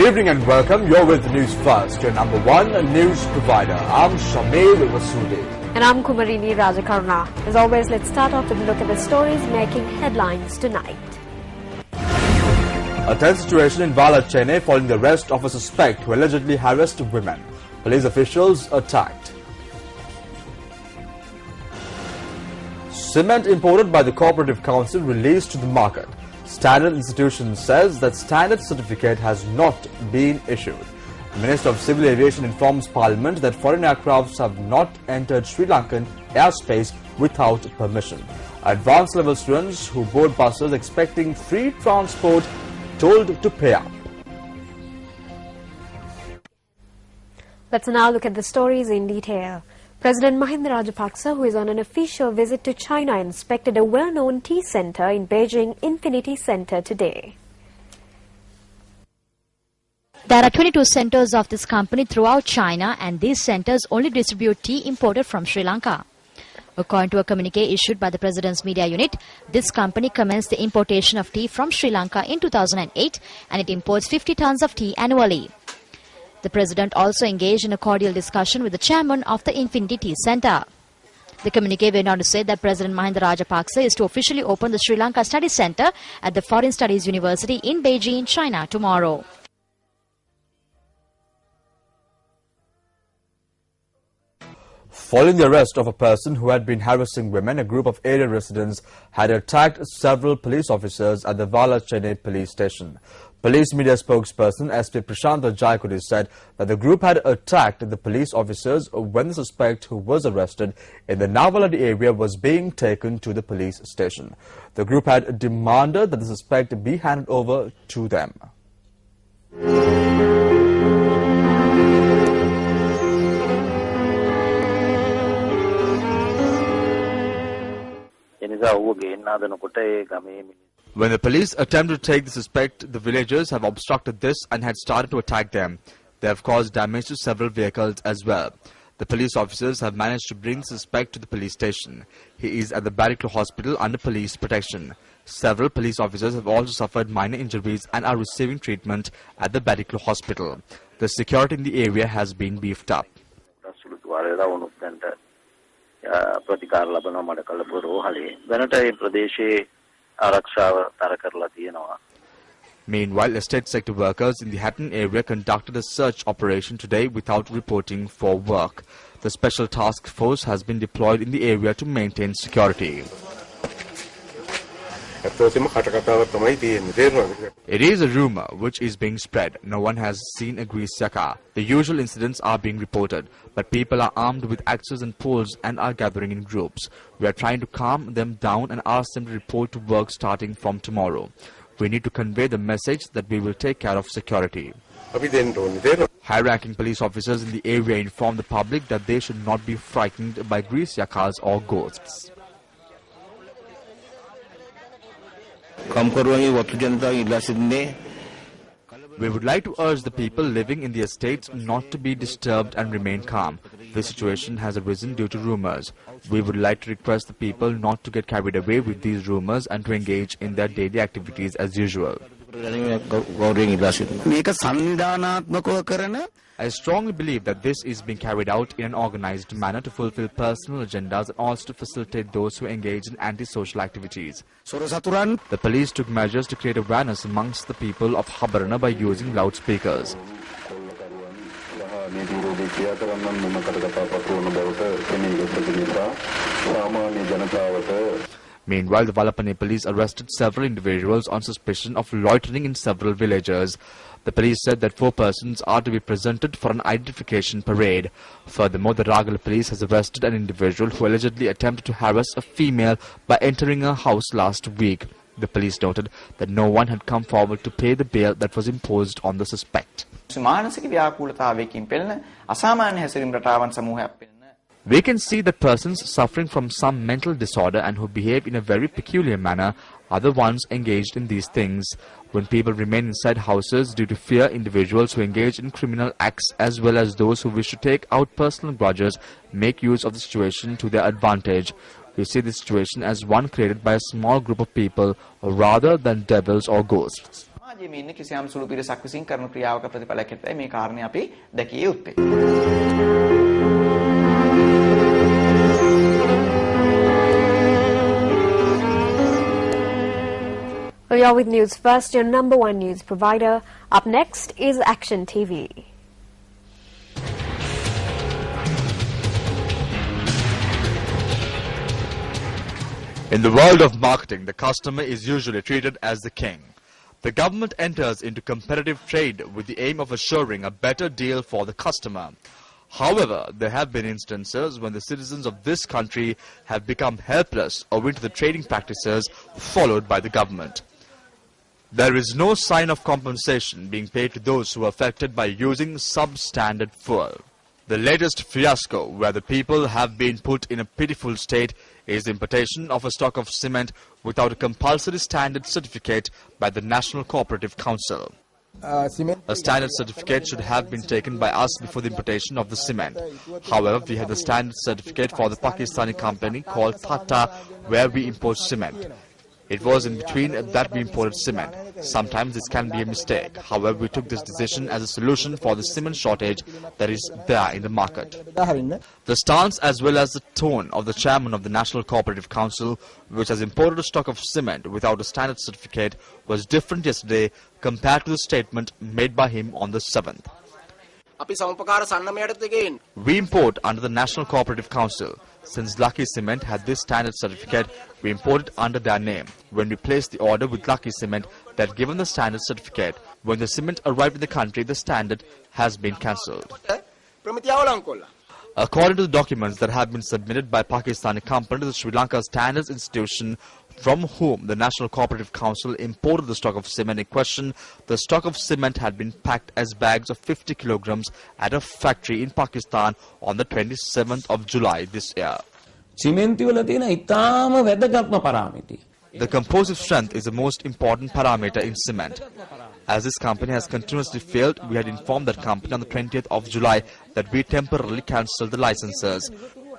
Good evening and welcome. You're with News First, your number one news provider. I'm Shamil Vasudi. And I'm Kumarini Rajakarna. As always, let's start off with a look at the stories making headlines tonight. A tense situation in Vala, Chennai following the arrest of a suspect who allegedly harassed women. Police officials attacked. Cement imported by the Cooperative Council released to the market. Standard Institution says that standard certificate has not been issued. The Minister of Civil Aviation informs Parliament that foreign aircrafts have not entered Sri Lankan airspace without permission. Advanced level students who board buses expecting free transport told to pay up. Let's now look at the stories in detail. President Mahinda Rajapaksa, who is on an official visit to China, inspected a well-known tea centre in Beijing Infinity Centre today. There are 22 centres of this company throughout China, and these centres only distribute tea imported from Sri Lanka. According to a communique issued by the President's media unit, this company commenced the importation of tea from Sri Lanka in 2008, and it imports 50 tons of tea annually. The President also engaged in a cordial discussion with the chairman of the Infinity Tea Centre. The communique went on to say that President Mahinda Rajapaksa is to officially open the Sri Lanka Study Centre at the Foreign Studies University in Beijing, China tomorrow. Following the arrest of a person who had been harassing women, a group of area residents had attacked several police officers at the Vala Chennai police station. Police media spokesperson SP Prashantha Jayakudi said that the group had attacked the police officers when the suspect who was arrested in the Navaladi area was being taken to the police station. The group had demanded that the suspect be handed over to them. When the police attempted to take the suspect, the villagers have obstructed this and had started to attack them. They have caused damage to several vehicles as well. The police officers have managed to bring the suspect to the police station. He is at the Bariklu hospital under police protection. Several police officers have also suffered minor injuries and are receiving treatment at the Bariklu hospital. The security in the area has been beefed up. Meanwhile, estate sector workers in the Hatton area conducted a search operation today without reporting for work. The special task force has been deployed in the area to maintain security. It is a rumor which is being spread. No one has seen a grease car. The usual incidents are being reported, but people are armed with axes and poles and are gathering in groups. We are trying to calm them down and ask them to report to work starting from tomorrow. We need to convey the message that we will take care of security. High-ranking police officers in the area inform the public that they should not be frightened by grease yakas or ghosts. We would like to urge the people living in the estates not to be disturbed and remain calm. This situation has arisen due to rumors. We would like to request the people not to get carried away with these rumors and to engage in their daily activities as usual. I strongly believe that this is being carried out in an organized manner to fulfill personal agendas and also to facilitate those who engage in antisocial activities. The police took measures to create awareness amongst the people of Habarana by using loudspeakers. Meanwhile, the Valapane police arrested several individuals on suspicion of loitering in several villages. The police said that 4 persons are to be presented for an identification parade. Furthermore, the Ragala police has arrested an individual who allegedly attempted to harass a female by entering a house last week. The police noted that no one had come forward to pay the bail that was imposed on the suspect. We can see that persons suffering from some mental disorder and who behave in a very peculiar manner are the ones engaged in these things. When people remain inside houses due to fear, individuals who engage in criminal acts as well as those who wish to take out personal grudges make use of the situation to their advantage. We see this situation as one created by a small group of people rather than devils or ghosts. සමාජයේ ඉන්න කිසියම් සුළු පිරිසක් විසින් කරන ක්‍රියාවක ප්‍රතිඵලයක් හැටියට මේ කාරණේ අපි දැකිය යුත්තේ. We are with News First, your number one news provider. Up next is Action TV. In the world of marketing, the customer is usually treated as the king. The government enters into competitive trade with the aim of assuring a better deal for the customer. However, there have been instances when the citizens of this country have become helpless owing to the trading practices followed by the government. There is no sign of compensation being paid to those who are affected by using substandard fuel. The latest fiasco, where the people have been put in a pitiful state, is the importation of a stock of cement without a compulsory standard certificate by the National Cooperative Council. A standard certificate should have been taken by us before the importation of the cement. However, we have the standard certificate for the Pakistani company called Tata, where we import cement. It was in between that we imported cement. Sometimes this can be a mistake. However, we took this decision as a solution for the cement shortage that is there in the market. The stance as well as the tone of the chairman of the National Cooperative Council, which has imported a stock of cement without a standard certificate, was different yesterday compared to the statement made by him on the 7th. We import under the National Cooperative Council. Since Lucky Cement had this standard certificate, we imported under their name. When we placed the order with Lucky Cement, they had given the standard certificate. When the cement arrived in the country, the standard has been cancelled. According to the documents that have been submitted by Pakistani company to the Sri Lanka Standards Institution, from whom the National Cooperative Council imported the stock of cement in question, the stock of cement had been packed as bags of 50 kilograms at a factory in Pakistan on the 27th of July this year. The composite strength is the most important parameter in cement. As this company has continuously failed, we had informed that company on the 20th of July that we temporarily cancelled the licenses.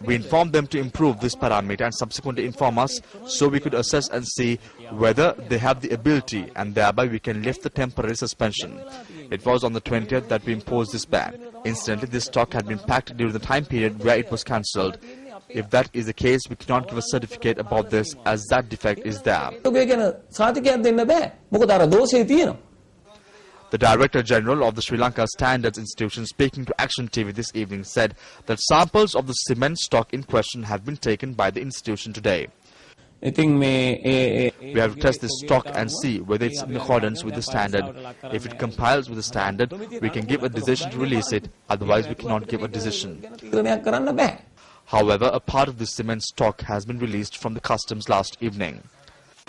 We informed them to improve this parameter and subsequently inform us so we could assess and see whether they have the ability, and thereby we can lift the temporary suspension. It was on the 20th that we imposed this ban. Incidentally, this stock had been packed during the time period where it was cancelled. If that is the case, we cannot give a certificate about this as that defect is there. The Director General of the Sri Lanka Standards Institution, speaking to Action TV this evening, said that samples of the cement stock in question have been taken by the institution today. We have to test this stock and see whether it's in accordance with the standard. If it compiles with the standard, we can give a decision to release it. Otherwise, we cannot give a decision. However, a part of the cement stock has been released from the customs last evening.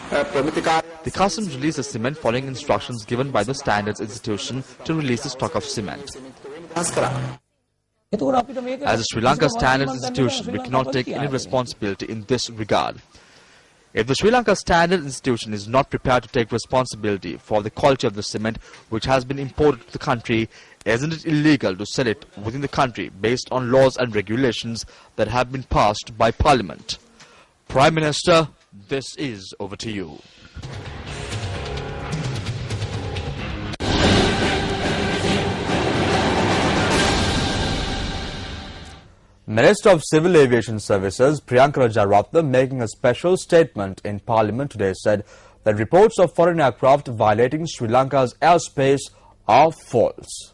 The customs released the cement following instructions given by the Standards Institution to release the stock of cement. As the Sri Lanka Standards Institution, we cannot take any responsibility in this regard. If the Sri Lanka Standards Institution is not prepared to take responsibility for the quality of the cement which has been imported to the country, isn't it illegal to sell it within the country based on laws and regulations that have been passed by Parliament? Prime Minister, this is over to you. Minister of Civil Aviation Services Priyanka Rajaratnam, making a special statement in Parliament today, said that reports of foreign aircraft violating Sri Lanka's airspace are false.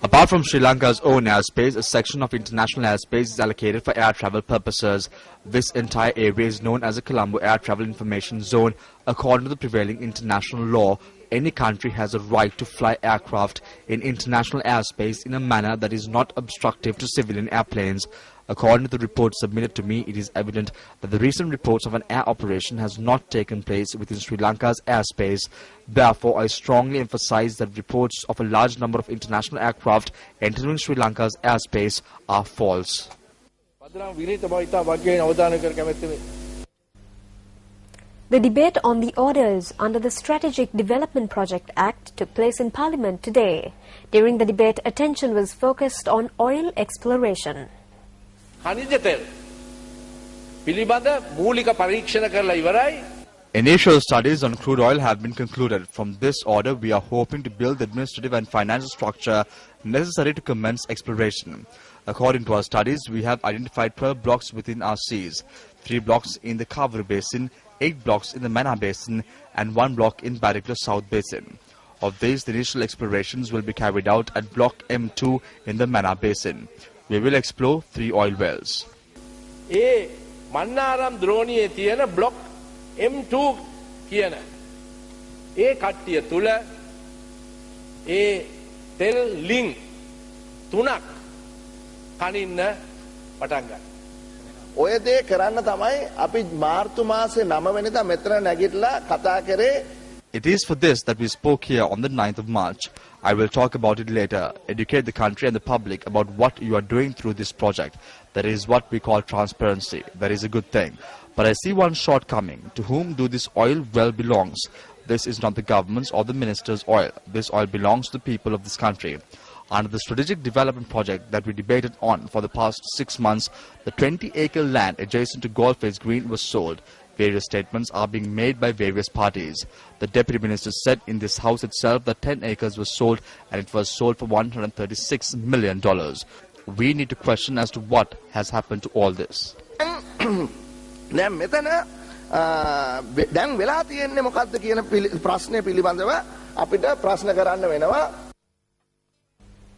Apart from Sri Lanka's own airspace, a section of international airspace is allocated for air travel purposes. This entire area is known as the Colombo Air Travel Information Zone. According to the prevailing international law, any country has a right to fly aircraft in international airspace in a manner that is not obstructive to civilian airplanes. According to the report submitted to me, it is evident that the recent reports of an air operation has not taken place within Sri Lanka's airspace. Therefore, I strongly emphasize that reports of a large number of international aircraft entering Sri Lanka's airspace are false. The debate on the orders under the Strategic Development Project Act took place in Parliament today. During the debate, attention was focused on oil exploration. පිළිබඳ මූලික පරීක්ෂණ කරලා ඉවරයි. Initial studies on crude oil have been concluded. From this order, we are hoping to build the administrative and financial structure necessary to commence exploration. According to our studies, we have identified 12 blocks within our seas, 3 blocks in the Kaveri Basin, 8 blocks in the Mena Basin, and 1 block in Barikla South Basin. Of these, the initial explorations will be carried out at Block M2 in the Mena Basin. We will explore 3 oil wells. ඒ මන්නාරම් ද්‍රෝණියේ තියෙන block M2 කියන ඒ කට්ටිය තුල ඒ තෙල් link 3ක් කනින්න පටන් ගන්නවා. ඔය දේ කරන්න තමයි අපි මාර්තු මාසේ 9 වෙනිදා මෙතන නැගිටලා කතා කරේ. It is for this that we spoke here on the 9th of March. I will talk about it later. Educate the country and the public about what you are doing through this project. That is what we call transparency. That is a good thing. But I see one shortcoming. To whom do this oil well belongs? This is not the government's or the minister's oil. This oil belongs to the people of this country. Under the strategic development project that we debated on for the past 6 months, the 20-acre land adjacent to Golface Green was sold. Various statements are being made by various parties. The Deputy Minister said in this house itself that 10 acres was sold and it was sold for $136 million. We need to question as to what has happened to all this. දැන් මෙතන දැන් වෙලා තියෙන්නේ මොකද්ද කියන ප්‍රශ්නේ පිළිබඳව අපිට ප්‍රශ්න කරන්න වෙනවා.